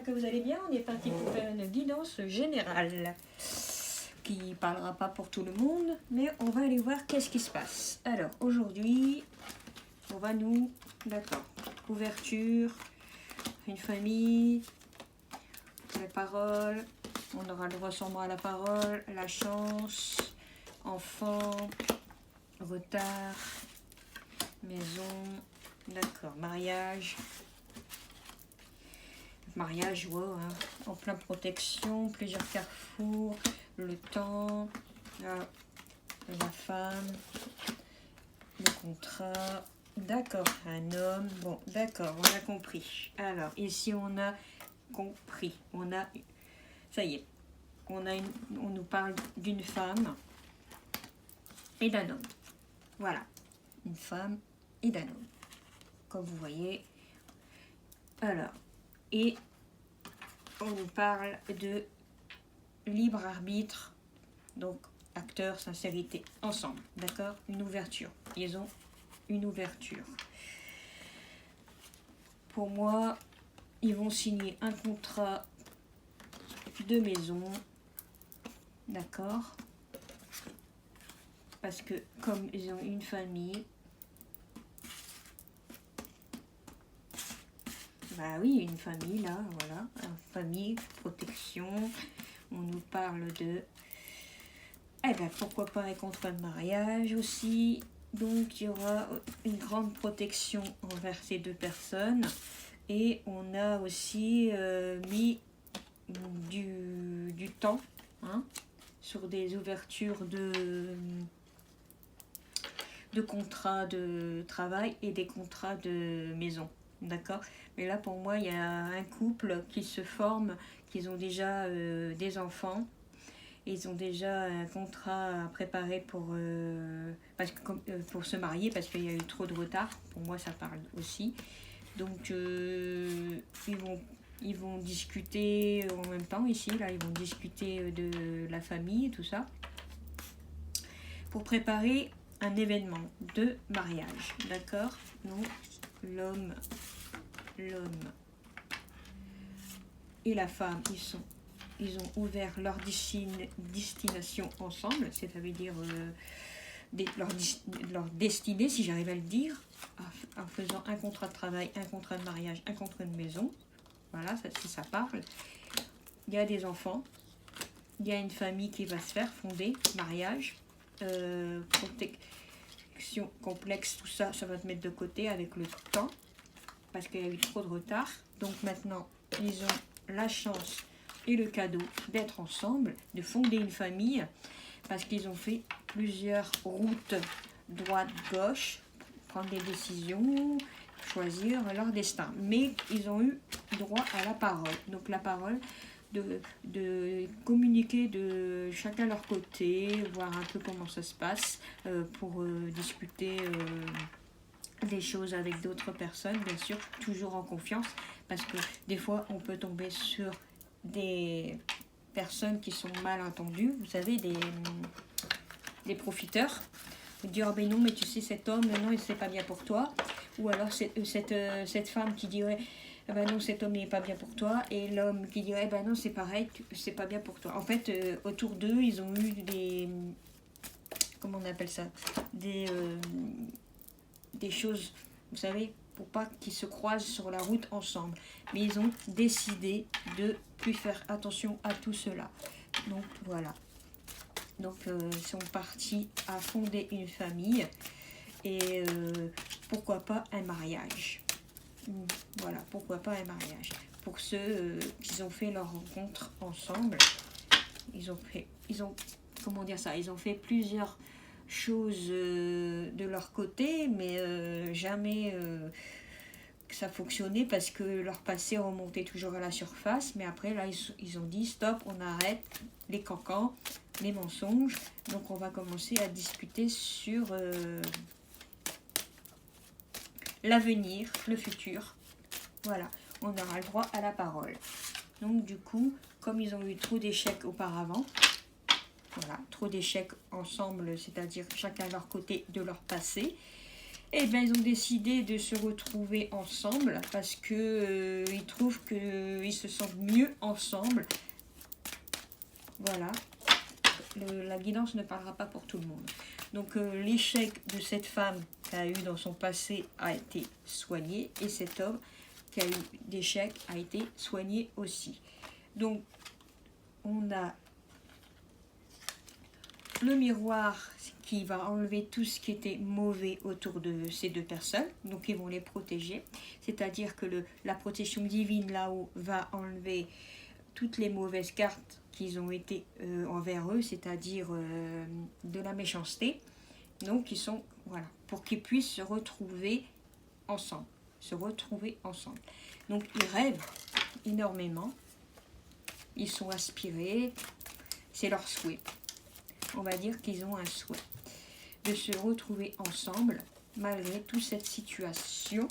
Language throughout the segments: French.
que vous allez bien. On est parti pour faire une guidance générale qui ne parlera pas pour tout le monde, mais on va aller voir qu'est-ce qui se passe. Alors, aujourd'hui, on va nous... D'accord. Ouverture, une famille, les paroles, on aura le droit sûrement à la parole, la chance, enfant, retard, maison, d'accord, mariage, ouais, hein, en plein protection, plusieurs carrefours, le temps, la femme, le contrat, d'accord, un homme, bon, d'accord, on a compris. Alors, ici on a compris, on a, ça y est, on nous parle d'une femme et d'un homme, voilà, une femme et d'un homme, comme vous voyez. Alors, et on nous parle de libre arbitre, donc acteur, sincérité, ensemble, d'accord, une ouverture, ils ont une ouverture. Pour moi, ils vont signer un contrat de maison, d'accord, parce que comme ils ont une famille, bah oui, une famille là, voilà, famille, protection, on nous parle de, eh ben pourquoi pas un contrat de mariage aussi, donc il y aura une grande protection envers ces deux personnes, et on a aussi mis du temps, hein, sur des ouvertures de contrats de travail et des contrats de maison, d'accord. Mais là pour moi il y a un couple qui se forme, qui ont déjà des enfants, ils ont déjà un contrat à préparer pour se marier parce qu'il y a eu trop de retard, pour moi ça parle aussi, donc ils vont discuter en même temps ici, là ils vont discuter de la famille et tout ça pour préparer un événement de mariage, d'accord. Donc l'homme et la femme, ils ont ouvert leur destination ensemble, c'est-à-dire leur destinée, si j'arrive à le dire, en faisant un contrat de travail, un contrat de mariage, un contrat de maison. Voilà, ça parle. Il y a des enfants, il y a une famille qui va se faire fonder, mariage, protection complexe, tout ça, ça va te mettre de côté avec le temps, parce qu'il y a eu trop de retard. Donc maintenant, ils ont la chance et le cadeau d'être ensemble, de fonder une famille, parce qu'ils ont fait plusieurs routes droite-gauche, prendre des décisions, choisir leur destin. Mais ils ont eu droit à la parole. Donc la parole, de communiquer de chacun leur côté, voir un peu comment ça se passe, pour discuter des choses avec d'autres personnes, bien sûr, toujours en confiance, parce que des fois on peut tomber sur des personnes qui sont mal entendues, vous savez, des profiteurs, vous dire, oh ben non, mais tu sais, cet homme, non, c'est pas bien pour toi, ou alors cette femme qui dirait, eh ben non, cet homme n'est pas bien pour toi, et l'homme qui dirait, eh ben non, c'est pareil, c'est pas bien pour toi. En fait, autour d'eux, ils ont eu des, comment on appelle ça, des choses, vous savez, pour pas qu'ils se croisent sur la route ensemble. Mais ils ont décidé de plus faire attention à tout cela. Donc voilà. Donc ils sont partis à fonder une famille et pourquoi pas un mariage. Voilà, pourquoi pas un mariage. Pour ceux qui ont fait leur rencontre ensemble, ils ont, comment dire ça, ils ont fait plusieurs choses de leur côté, mais jamais que ça fonctionnait parce que leur passé remontait toujours à la surface. Mais après, là, ils ont dit stop, on arrête les cancans, les mensonges. Donc, on va commencer à discuter sur l'avenir, le futur. Voilà, on aura le droit à la parole. Donc, du coup, comme ils ont eu trop d'échecs auparavant, voilà, trop d'échecs ensemble, c'est-à-dire chacun à leur côté de leur passé, Et bien, ils ont décidé de se retrouver ensemble parce que ils trouvent qu'ils se sentent mieux ensemble. Voilà. La guidance ne parlera pas pour tout le monde. Donc, l'échec de cette femme qui a eu dans son passé a été soigné. Et cet homme qui a eu d'échec a été soigné aussi. Donc, on a le miroir qui va enlever tout ce qui était mauvais autour de ces deux personnes. Donc, ils vont les protéger. C'est-à-dire que la protection divine là-haut va enlever toutes les mauvaises cartes qu'ils ont été envers eux, c'est-à-dire de la méchanceté. Donc, ils sont, voilà, pour qu'ils puissent se retrouver ensemble. Donc, ils rêvent énormément. Ils sont aspirés. C'est leur souhait. On va dire qu'ils ont un souhait de se retrouver ensemble malgré toute cette situation.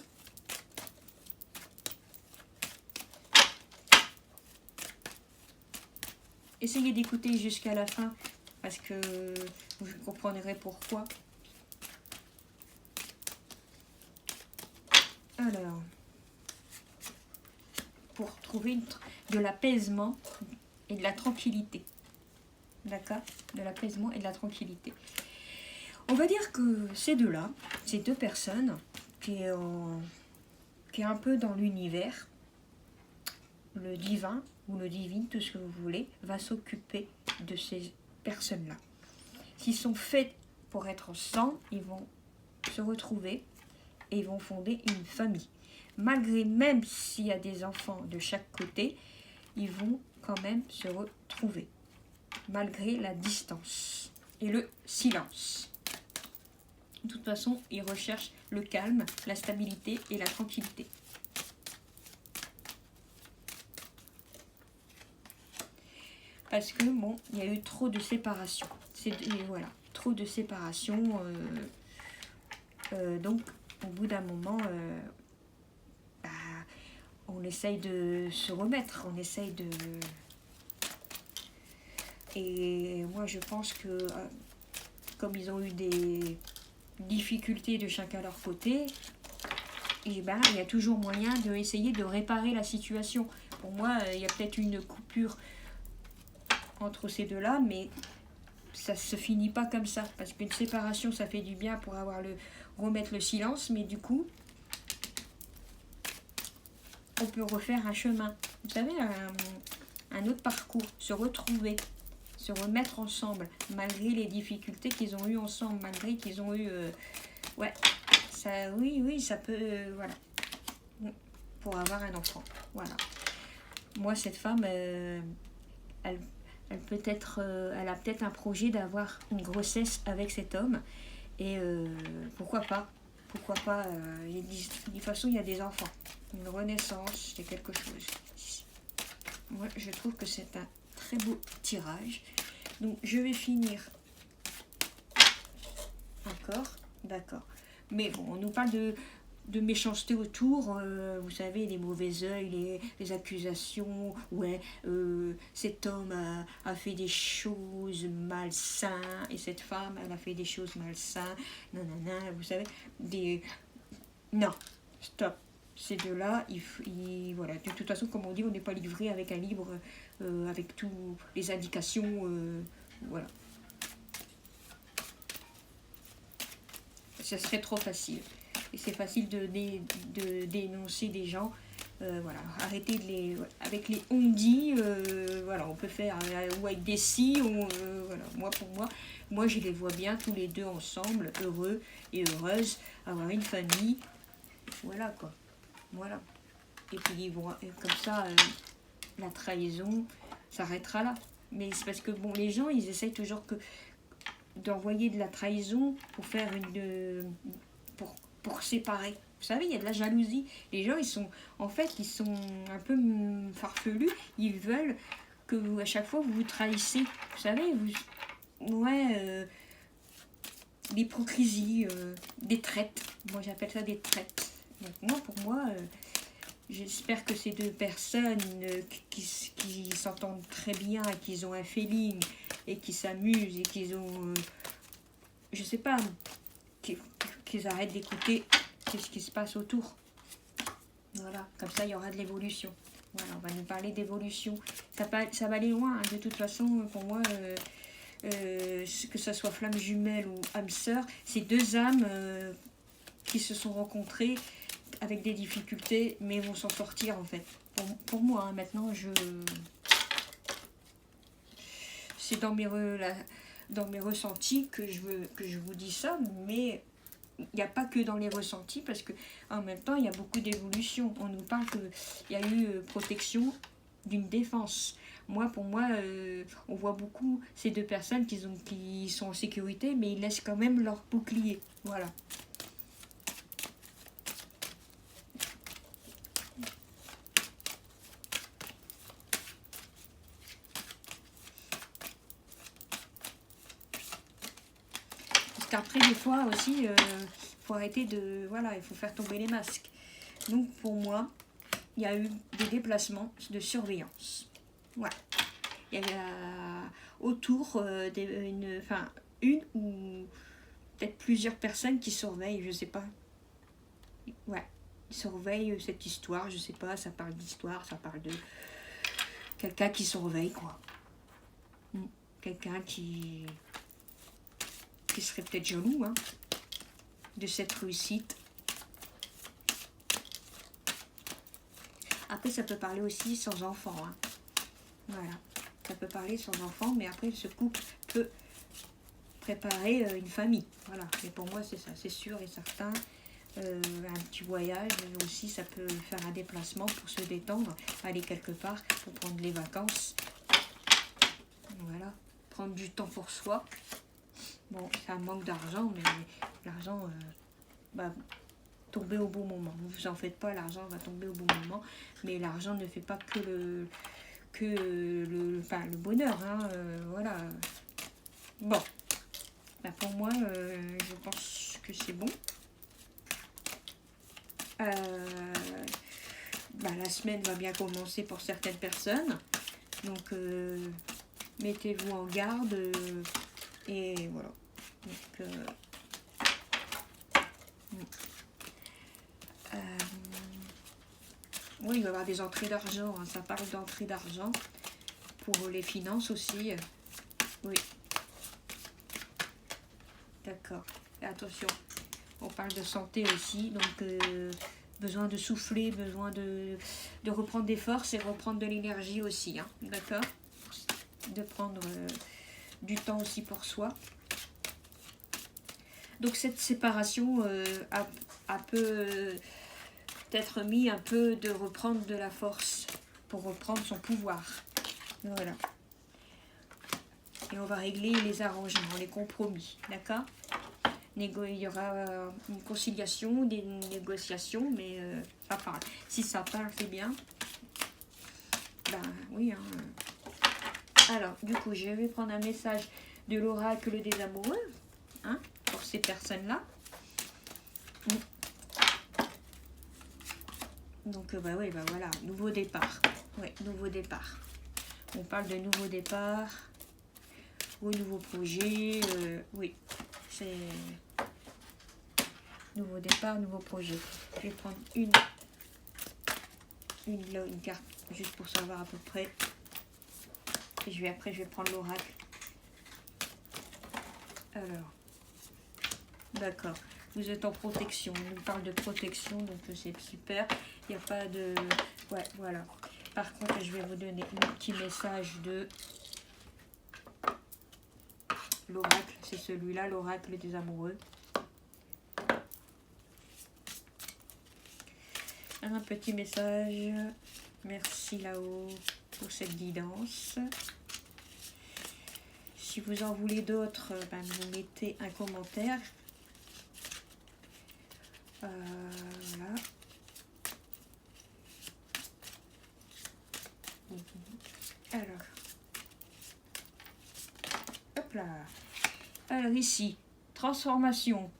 Essayez d'écouter jusqu'à la fin parce que vous comprendrez pourquoi. Alors, pour trouver de l'apaisement et de la tranquillité. D'accord? De l'apaisement et de la tranquillité. On va dire que ces deux-là, ces deux personnes, qui est un peu dans l'univers, le divin ou le divin, tout ce que vous voulez, va s'occuper de ces personnes-là. S'ils sont faits pour être ensemble, ils vont se retrouver et ils vont fonder une famille. Malgré, même s'il y a des enfants de chaque côté, ils vont quand même se retrouver. Malgré la distance et le silence. De toute façon, ils recherchent le calme, la stabilité et la tranquillité. Parce que, bon, il y a eu trop de séparation. Voilà, trop de séparation. Donc, au bout d'un moment, on essaye de se remettre. On essaye de... Et moi, je pense que, comme ils ont eu des difficultés de chacun leur côté, et ben, il y a toujours moyen d'essayer de réparer la situation. Pour moi, il y a peut-être une coupure entre ces deux-là, mais ça se finit pas comme ça. Parce qu'une séparation, ça fait du bien pour remettre le silence, mais du coup, on peut refaire un chemin. Vous savez, un autre parcours, se retrouver. Se remettre ensemble, malgré les difficultés qu'ils ont eues ensemble, malgré qu'ils ont eu... ouais, ça, oui, ça peut... voilà. Pour avoir un enfant. Voilà. Moi, cette femme, elle elle a peut-être un projet d'avoir une grossesse avec cet homme. Et pourquoi pas. Pourquoi pas. De toute façon, il y a des enfants. Une renaissance, c'est quelque chose. Moi, je trouve que c'est un très beau tirage. Donc, je vais finir. D'accord. Mais bon, on nous parle de méchanceté autour. Vous savez, les mauvais œils, les accusations. Ouais, cet homme a fait des choses malsaines. Et cette femme, elle a fait des choses malsaines. Nanana, vous savez, Non, stop. Ces deux-là, voilà. De toute façon, comme on dit, on n'est pas livré avec un livre avec toutes les indications. Voilà. Ça serait trop facile. Et c'est facile de dénoncer des gens. Voilà. Arrêtez avec les on-dit. Voilà, on peut faire ou avec des si. Voilà. Moi, je les vois bien tous les deux ensemble, heureux et heureuses, avoir une famille. Voilà quoi. Voilà. Et puis comme ça, la trahison s'arrêtera là. Mais c'est parce que bon, les gens, ils essayent toujours d'envoyer de la trahison pour faire pour séparer. Vous savez, il y a de la jalousie. Les gens, ils sont un peu farfelus. Ils veulent que à chaque fois vous trahissez. Vous savez, l'hypocrisie, des traites. Moi, j'appelle ça des traites. Donc pour moi, j'espère que ces deux personnes qui s'entendent très bien, qu'ils ont un feeling et qui s'amusent et qu'ils ont, je sais pas, qui qu'ils arrêtent d'écouter ce qui se passe autour. Voilà, comme ça il y aura de l'évolution. Voilà, on va nous parler d'évolution. Ça va aller loin, hein. De toute façon, pour moi, que ce soit flamme jumelle ou âme sœur, c'est deux âmes qui se sont rencontrées avec des difficultés, mais vont s'en sortir en fait. Pour moi, hein, maintenant, c'est dans mes ressentis que je vous dis ça, mais il n'y a pas que dans les ressentis, parce que en même temps, il y a beaucoup d'évolution. On nous parle qu'il y a eu protection d'une défense. Pour moi, on voit beaucoup ces deux personnes qui sont en sécurité, mais ils laissent quand même leur bouclier. Voilà. Parce qu'après, des fois aussi, faut arrêter de... Voilà, il faut faire tomber les masques. Donc, pour moi, il y a eu des déplacements de surveillance. Voilà. Il y avait autour une ou peut-être plusieurs personnes qui surveillent, je sais pas. Ouais, ils surveillent cette histoire, je sais pas, ça parle d'histoire, ça parle de quelqu'un qui surveille, quoi. Quelqu'un qui serait peut-être jaloux, hein, de cette réussite. Après, ça peut parler aussi sans enfant, hein. Voilà. Ça peut parler sans enfant, mais après, ce couple peut préparer une famille. Voilà. Mais pour moi, c'est ça, c'est sûr et certain. Un petit voyage aussi, ça peut faire un déplacement pour se détendre, aller quelque part, pour prendre les vacances. Voilà. Prendre du temps pour soi. Bon, c'est un manque d'argent, mais l'argent va tomber au bon moment. Ne vous en faites pas, l'argent va tomber au bon moment. Mais l'argent ne fait pas que le bonheur, hein, voilà. Bon, bah pour moi, je pense que c'est bon. La semaine va bien commencer pour certaines personnes, donc mettez-vous en garde, et voilà. Donc, oui, il va y avoir des entrées d'argent, hein, ça parle d'entrée d'argent pour les finances aussi. Oui. D'accord. Et attention, on parle de santé aussi, donc besoin de souffler, besoin de reprendre des forces et reprendre de l'énergie aussi, hein, d'accord? De prendre du temps aussi pour soi. Donc cette séparation a peut-être mis un peu de reprendre de la force pour reprendre son pouvoir. Voilà. Et on va régler les arrangements, les compromis, d'accord? Il y aura une conciliation, des négociations, mais ça parle. Si ça parle, c'est bien. Ben oui. Hein. Alors, du coup, je vais prendre un message de l'oracle des amoureux, hein, pour ces personnes-là. Donc, oui, voilà, nouveau départ. Oui, nouveau départ. On parle de nouveau départ, ou nouveau projet, oui, c'est nouveau départ, nouveau projet. Je vais prendre une carte juste pour savoir à peu près. Et après, je vais prendre l'oracle. Alors, d'accord. Vous êtes en protection. On nous parle de protection, donc c'est super. Il n'y a pas de... Ouais, voilà. Par contre, je vais vous donner un petit message de l'oracle. C'est celui-là, l'oracle des amoureux. Un petit message. Merci là-haut pour cette guidance. Si vous en voulez d'autres, vous mettez un commentaire. Voilà. Alors. Hop là. Alors ici, transformation.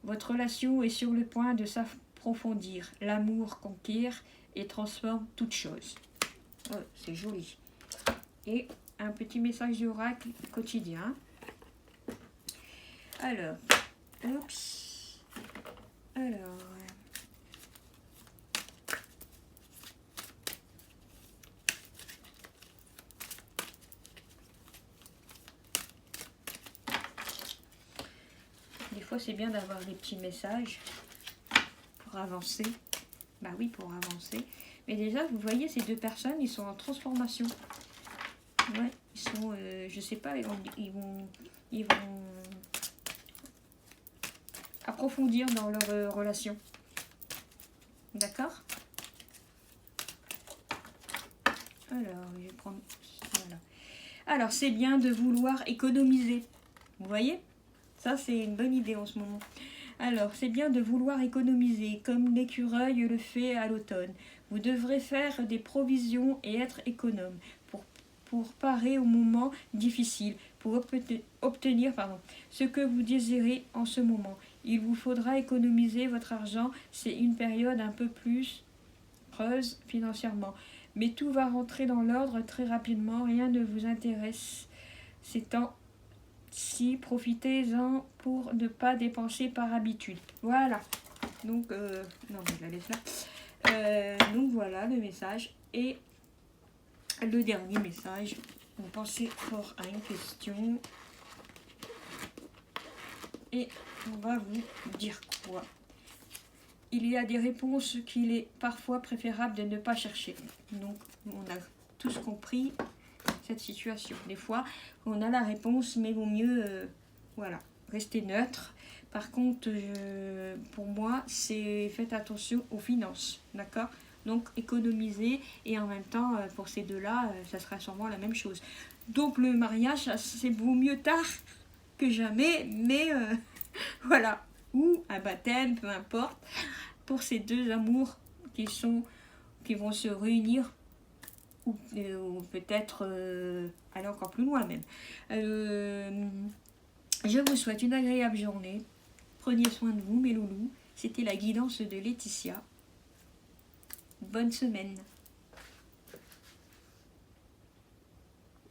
Votre relation est sur le point de s'approfondir. L'amour conquiert et transforme toute chose. Oh, c'est joli. Et un petit message d'oracle quotidien. Alors, oups. Alors, des fois c'est bien d'avoir des petits messages pour avancer. Bah oui, pour avancer. Mais déjà, vous voyez, ces deux personnes, ils sont en transformation. Ouais, ils sont, je sais pas, ils vont approfondir dans leur relation. D'accord? Alors, je vais prendre... Voilà. Alors, c'est bien de vouloir économiser. Vous voyez? Ça, c'est une bonne idée en ce moment. Alors, c'est bien de vouloir économiser, comme l'écureuil le fait à l'automne. Vous devrez faire des provisions et être économe pour parer aux moments difficiles, pour obtenir ce que vous désirez en ce moment. Il vous faudra économiser votre argent. C'est une période un peu plus creuse financièrement. Mais tout va rentrer dans l'ordre très rapidement. Rien ne vous intéresse ces temps-ci. Profitez-en pour ne pas dépenser par habitude. Voilà. Donc, non, je la laisse là. Donc voilà le message. Et le dernier message. Vous pensez fort à une question. Et on va vous dire quoi? Il y a des réponses qu'il est parfois préférable de ne pas chercher. Donc, on a tous compris cette situation. Des fois, on a la réponse, mais vaut mieux voilà, rester neutre. Par contre, pour moi, c'est faites attention aux finances. D'accord? Donc, économiser. Et en même temps, pour ces deux-là, ça sera sûrement la même chose. Donc, le mariage, c'est vaut mieux tard que jamais. Mais voilà. Ou un baptême, peu importe. Pour ces deux amours qui vont se réunir ou peut-être aller encore plus loin même. Je vous souhaite une agréable journée. Prenez soin de vous, mes loulous. C'était la guidance de Laetitia. Bonne semaine.